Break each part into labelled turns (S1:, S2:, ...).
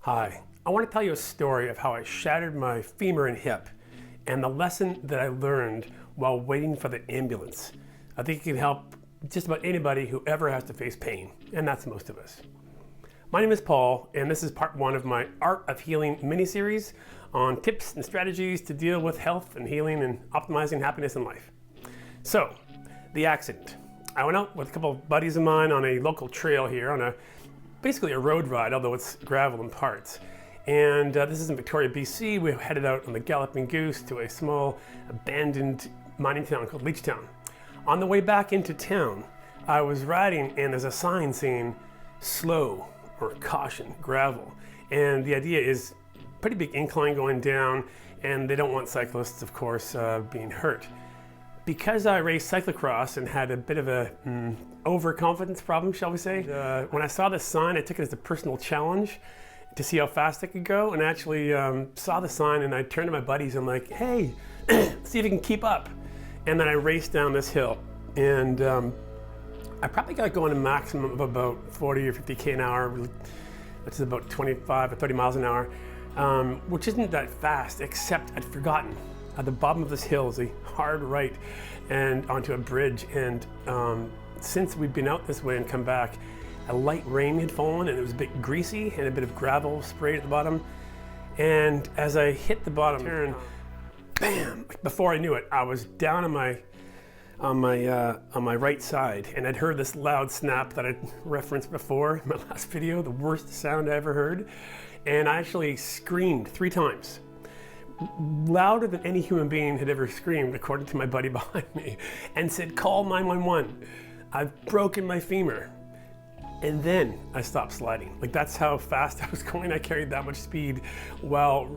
S1: Hi, I want to tell you a story of how I shattered my femur and hip and the lesson that I learned while waiting for the ambulance. I think it can help just about anybody who ever has to face pain, and that's most of us. My name is Paul, and this is part one of my Art of Healing mini-series on tips and strategies to deal with health and healing and optimizing happiness in life. So, the accident. I went out with a couple of buddies of mine on a local trail here on basically a road ride, although it's gravel in parts. And this is in Victoria, BC. We headed out on the Galloping Goose to a small abandoned mining town called Leechtown. On the way back into town, I was riding and there's a sign saying slow or caution, gravel. And the idea is pretty big incline going down, and they don't want cyclists, of course, being hurt. Because I raced cyclocross and had a bit of a overconfidence problem, shall we say, when I saw this sign, I took it as a personal challenge to see how fast I could go, and actually saw the sign and I turned to my buddies and I'm like, hey, see if you can keep up. And then I raced down this hill, and I probably got going a maximum of about 40 or 50k an hour, which is about 25 or 30 miles an hour, which isn't that fast, except I'd forgotten. At the bottom of this hill is a hard right and onto a bridge, and since we'd been out this way and come back, a light rain had fallen and it was a bit greasy and a bit of gravel sprayed at the bottom. And as I hit the bottom turn, bam! Before I knew it, I was down on my right side, and I'd heard this loud snap that I'd referenced before in my last video, the worst sound I ever heard. And I actually screamed 3 times. Louder than any human being had ever screamed, according to my buddy behind me, and said, call 911. I've broken my femur. And then I stopped sliding. Like, that's how fast I was going. I carried that much speed while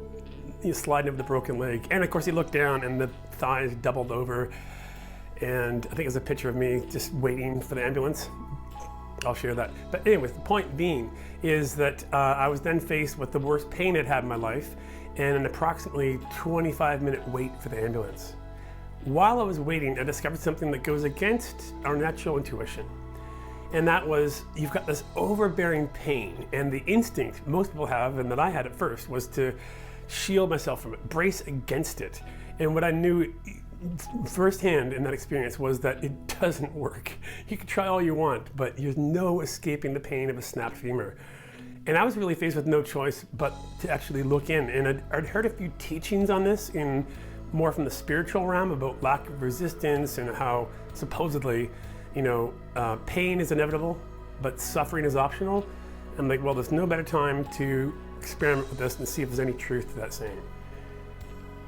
S1: sliding over the broken leg. And of course he looked down and the thighs doubled over. And I think there's a picture of me just waiting for the ambulance. I'll share that. But anyways, the point being is that I was then faced with the worst pain I'd had in my life and an approximately 25-minute wait for the ambulance. While I was waiting, I discovered something that goes against our natural intuition. And that was, you've got this overbearing pain, and the instinct most people have, and that I had at first, was to shield myself from it, brace against it. And what I knew firsthand in that experience was that it doesn't work. You can try all you want, but there's no escaping the pain of a snapped femur. And I was really faced with no choice but to actually look in. And I'd heard a few teachings on this in more from the spiritual realm about lack of resistance and how supposedly, pain is inevitable, but suffering is optional. I'm like, well, there's no better time to experiment with this and see if there's any truth to that saying.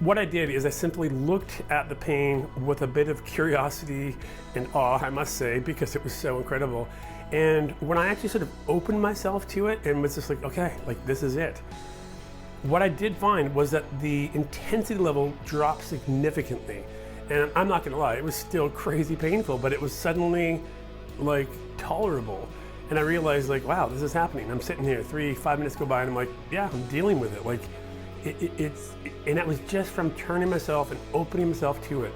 S1: What I did is I simply looked at the pain with a bit of curiosity and awe, I must say, because it was so incredible. And when I actually sort of opened myself to it and was just like, okay, like this is it. What I did find was that the intensity level dropped significantly. And I'm not gonna lie, it was still crazy painful, but it was suddenly like tolerable. And I realized like, wow, this is happening. I'm sitting here, 5 minutes go by and I'm like, yeah, I'm dealing with it. Like and that was just from turning myself and opening myself to it.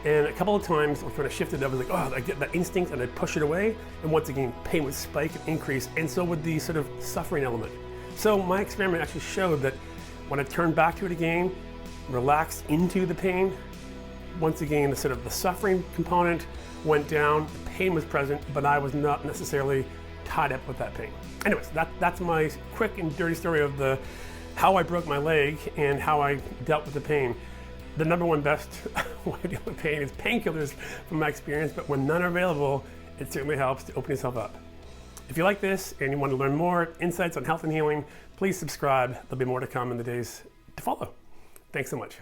S1: And a couple of times when I shifted, I was like, oh, I get that instinct, and I'd push it away. And once again, pain would spike and increase, and so would the sort of suffering element. So my experiment actually showed that when I turned back to it again, relaxed into the pain, once again, the sort of the suffering component went down, the pain was present, but I was not necessarily tied up with that pain. Anyways, that's my quick and dirty story of how I broke my leg and how I dealt with the pain. The number one best way to deal with pain is painkillers from my experience, but when none are available, it certainly helps to open yourself up. If you like this and you want to learn more insights on health and healing, please subscribe. There'll be more to come in the days to follow. Thanks so much.